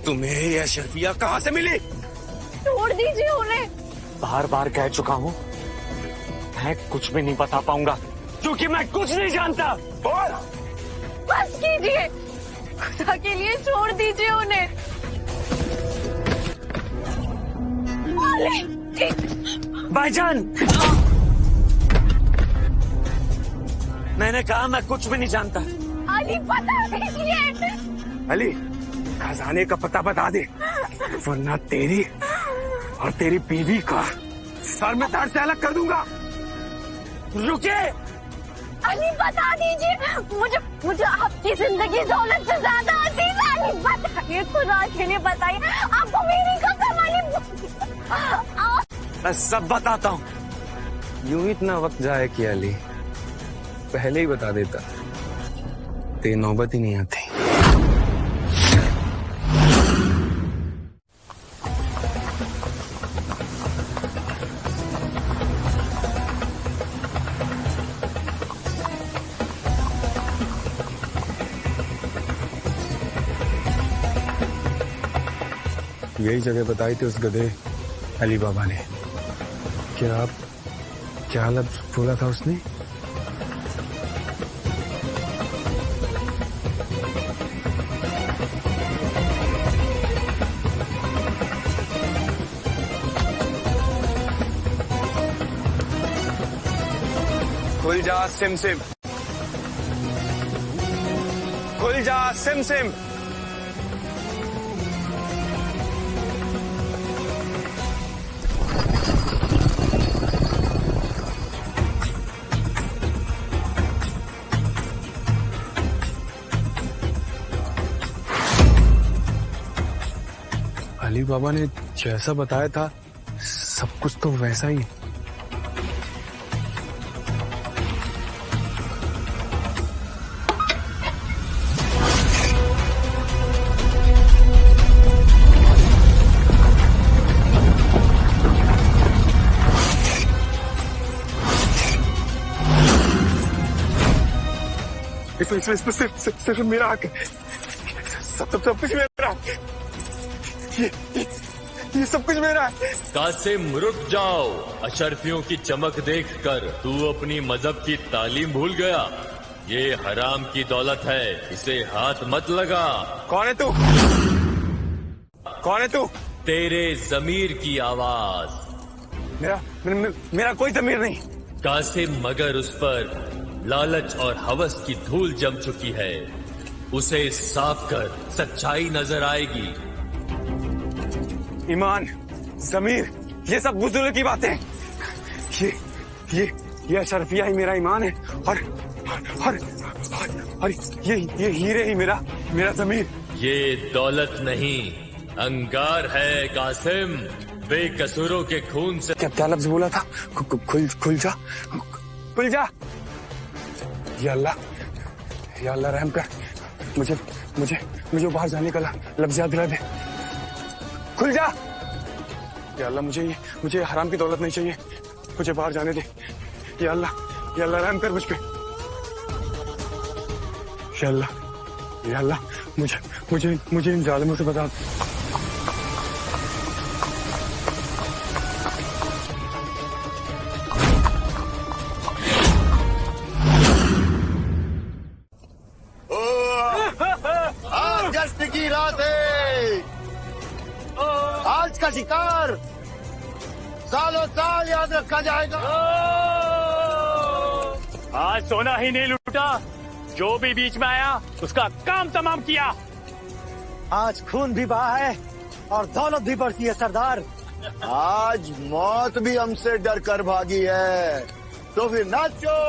तुम्हें ये अशरफिया कहाँ से मिली? छोड़ दीजिए उन्हें। बार बार कह चुका हूँ, मैं कुछ भी नहीं बता पाऊंगा क्योंकि मैं कुछ नहीं जानता। बोल। बस कीजिए, खुदा के लिए छोड़ दीजिए उन्हें। भाईजान, मैंने कहा मैं कुछ भी नहीं जानता। अली बता दीजिए। अली, खजाने का पता बता दे, वरना तेरी और तेरी बीवी का सर में धड़ से अलग कर दूंगा। रुके। अली बता दीजिए, मुझे आपकी जिंदगी दौलत से ज्यादा अजीज है। अली बताइए, खुदा के लिए बताइए, आपको मेरी कसम। अली मैं सब बताता हूँ। यूं इतना वक्त जाए कि अली, पहले ही बता देता, तेरी नौबत ही नहीं आती। यही जगह बताई थी उस गधे अली बाबा ने। क्या लफ्ज बोला था उसने? खुल जा सिम सिम, खुल जा सिम सिम। अली बाबा ने जैसा बताया था सब कुछ तो वैसा ही। सिर्फ मेरा हक, सब कुछ मेरा, ये सब कुछ मेरा है। कासिम रुक जाओ, अशरफियों की चमक देखकर तू अपनी मजहब की तालीम भूल गया। ये हराम की दौलत है, इसे हाथ मत लगा। कौन है तू? कौन है तू? तेरे जमीर की आवाज। मेरा कोई जमीर नहीं। कासिम, मगर उस पर लालच और हवस की धूल जम चुकी है। उसे साफ कर, सच्चाई नजर आएगी। ईमान, जमीर, ये सब बुजुर्ग की बातें। ये अशरफिया ही मेरा ईमान है और ये हीरे ही मेरा जमीर। ये दौलत नहीं, अंगार है कासिम, बेकसूरों के खून से। क्या लफ्ज बोला था? खुल जा। या अल्लाह रहम कर, मुझे बाहर जाने का लफ्ज याद दिला दे। खुल जा। या अल्लाह, मुझे हराम की दौलत नहीं चाहिए, मुझे बाहर जाने दे। या अल्लाह रहम कर मुझ पे। या अल्लाह, मुझे इन जालिमों से बचा। की रात है, आज का शिकार सालों साल याद रखा जाएगा। आज सोना ही नहीं लूटा, जो भी बीच में आया उसका काम तमाम किया। आज खून भी बहा है और दौलत भी बढ़ती है सरदार। आज मौत भी हमसे डर कर भागी है, तो फिर नाचो।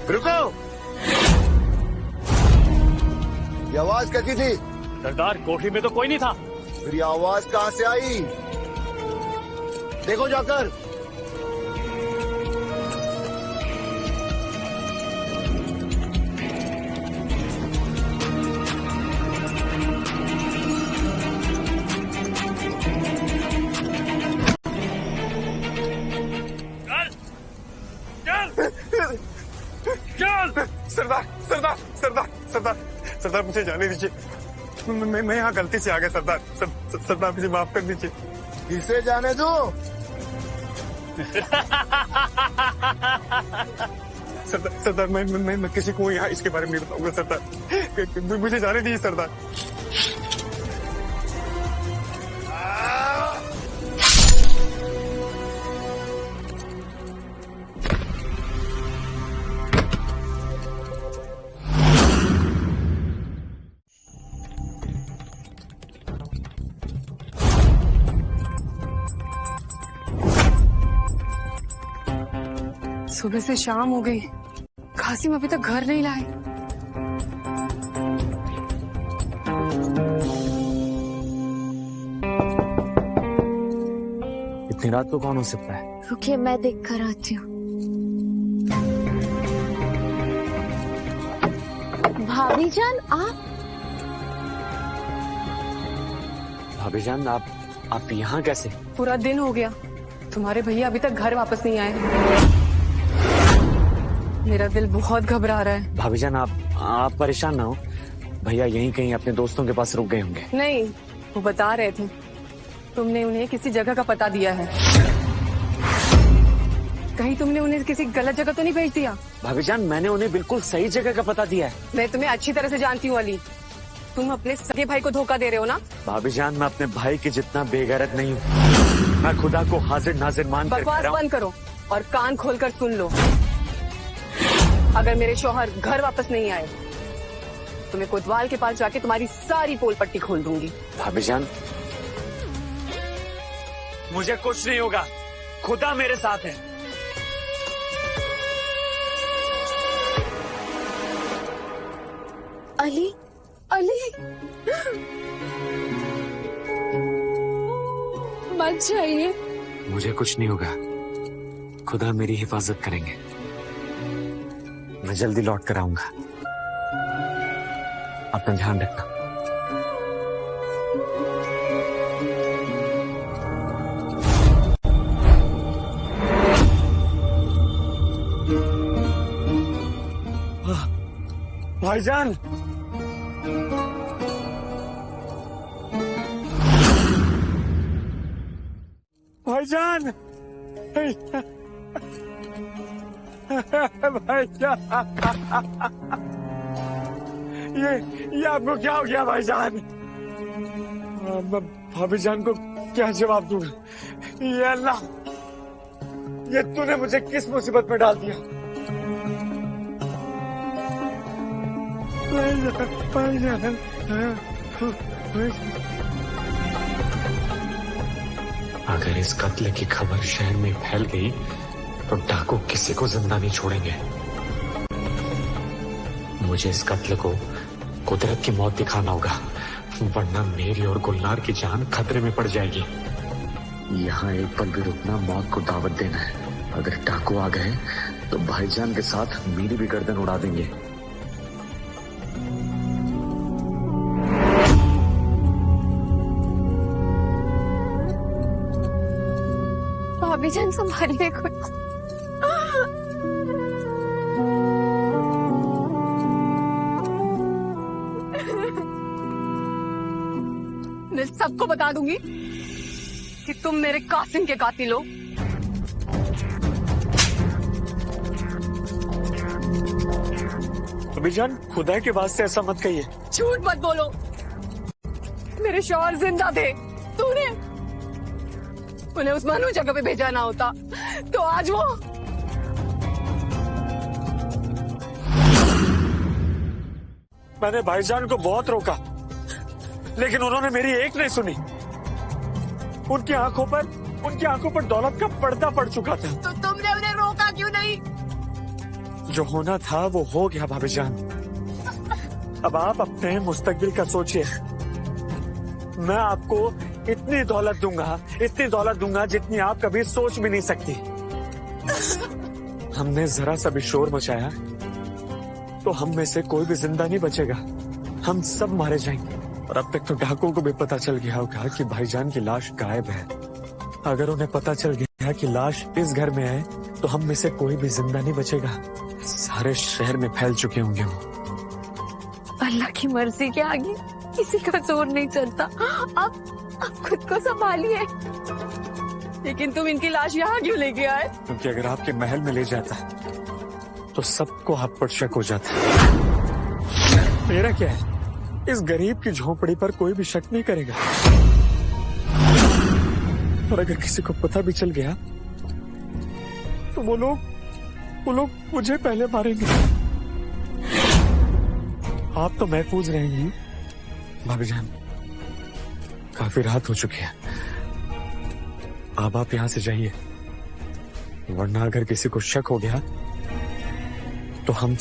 रुको, ये आवाज कैसी थी? सरदार, कोठरी में तो कोई नहीं था। फिर ये आवाज कहाँ से आई? देखो जाकर। सरदार, सरदार मुझे जाने दीजिए। मैं यहाँ गलती से आ गया सरदार। सरदार मुझे माफ कर दीजिए। किसे जाने दो? सरदार मैं किसी को यहाँ इसके बारे में नहीं बताऊंगा सरदार। मुझे जाने दीजिए सरदार। सुबह से शाम हो गई, कासिम अभी तक घर नहीं लाए। इतनी रात को कौन हो सकता है? रुकिए मैं देख कर आती हूँ। भाभी जान आप? भाभी जान आप यहाँ कैसे? पूरा दिन हो गया, तुम्हारे भैया अभी तक घर वापस नहीं आए। मेरा दिल बहुत घबरा रहा है। भाभी जान आप परेशान ना हो, भैया यहीं कहीं अपने दोस्तों के पास रुक गए होंगे। नहीं, वो बता रहे थे तुमने उन्हें किसी जगह का पता दिया है। कहीं तुमने उन्हें किसी गलत जगह तो नहीं भेज दिया? भाभी जान मैंने उन्हें बिल्कुल सही जगह का पता दिया है। मैं तुम्हें अच्छी तरह से जानती हूँ अली, तुम अपने सगे भाई को धोखा दे रहे हो ना। भाभी जान मैं अपने भाई के जितना बेगैरत नहीं हूँ। मैं खुदा को हाजिर नाजिर मान कर बकवास बंद करो और कान खोलकर सुन लो। अगर मेरे शौहर घर वापस नहीं आए तो मैं कोतवाल के पास जाके तुम्हारी सारी पोल पट्टी खोल दूंगी। भाभी जान मुझे कुछ नहीं होगा, खुदा मेरे साथ है। अली, अली मत जाइए। मुझे कुछ नहीं होगा, खुदा मेरी हिफाजत करेंगे। मैं जल्दी लौट कर आऊंगा, अपना ध्यान रखना। भाईजान, भाईजान, भाईजान, ये आपको क्या हो गया भाईजान? भाभी जान को क्या जवाब दूंगा? ये अल्लाह, ये तूने मुझे किस मुसीबत में डाल दिया? भाईजान, अगर इस कत्ल की खबर शहर में फैल गई तो डाकू किसी को जिंदा नहीं छोड़ेंगे। मुझे इस कत्ल को कुदरत की मौत दिखाना होगा, वरना मेरी और गुलनार की जान खतरे में पड़ जाएगी। यहाँ एक पल भी रुकना मौत को दावत देना है। अगर डाकू आ गए तो भाईजान के साथ मेरी भी गर्दन उड़ा देंगे। भाभी जान संभालिए कुछ। मैं सबको बता दूंगी कि तुम मेरे कासिम के कातिल हो। भाभी जान, खुदा के वास्ते ऐसा मत कहिए। झूठ मत बोलो, मेरे शौहर जिंदा थे। तूने उन्हें उस मानू जगह पे भेजा ना होता तो आज वो मैंने भाईजान को बहुत रोका, लेकिन उन्होंने मेरी एक नहीं सुनी। उनकी आंखों पर दौलत का पर्दा पड़ चुका था। तो तुमने उन्हें रोका क्यों नहीं? जो होना था वो हो गया भाभी जान। अब आप अपने मुस्तकबिल का सोचिए। मैं आपको इतनी दौलत दूंगा जितनी आप कभी सोच भी नहीं सकती। हमने जरा सा भी शोर मचाया तो हम में से कोई भी जिंदा नहीं बचेगा, हम सब मारे जाएंगे। और अब तक तो डाकुओं को भी पता चल गया होगा कि भाईजान की लाश गायब है। अगर उन्हें पता चल गया कि लाश इस घर में है तो हम में से कोई भी जिंदा नहीं बचेगा। सारे शहर में फैल चुके होंगे वो। अल्लाह की मर्जी के आगे किसी का जोर नहीं चलता। आप खुद को संभालिए। लेकिन तुम इनकी लाश यहाँ क्यों लेके आए? क्योंकि अगर आपके महल में ले जाता तो सबको आप पर शक हो जाता। मेरा क्या है, इस गरीब की झोपड़ी पर कोई भी शक नहीं करेगा। और अगर किसी को पता भी चल गया तो वो लोग मुझे पहले मारेंगे। आप तो महफूज रहेंगी भाभी जान। काफी रात हो चुकी है, अब आप यहां से जाइए, वरना अगर किसी को शक हो गया तो हम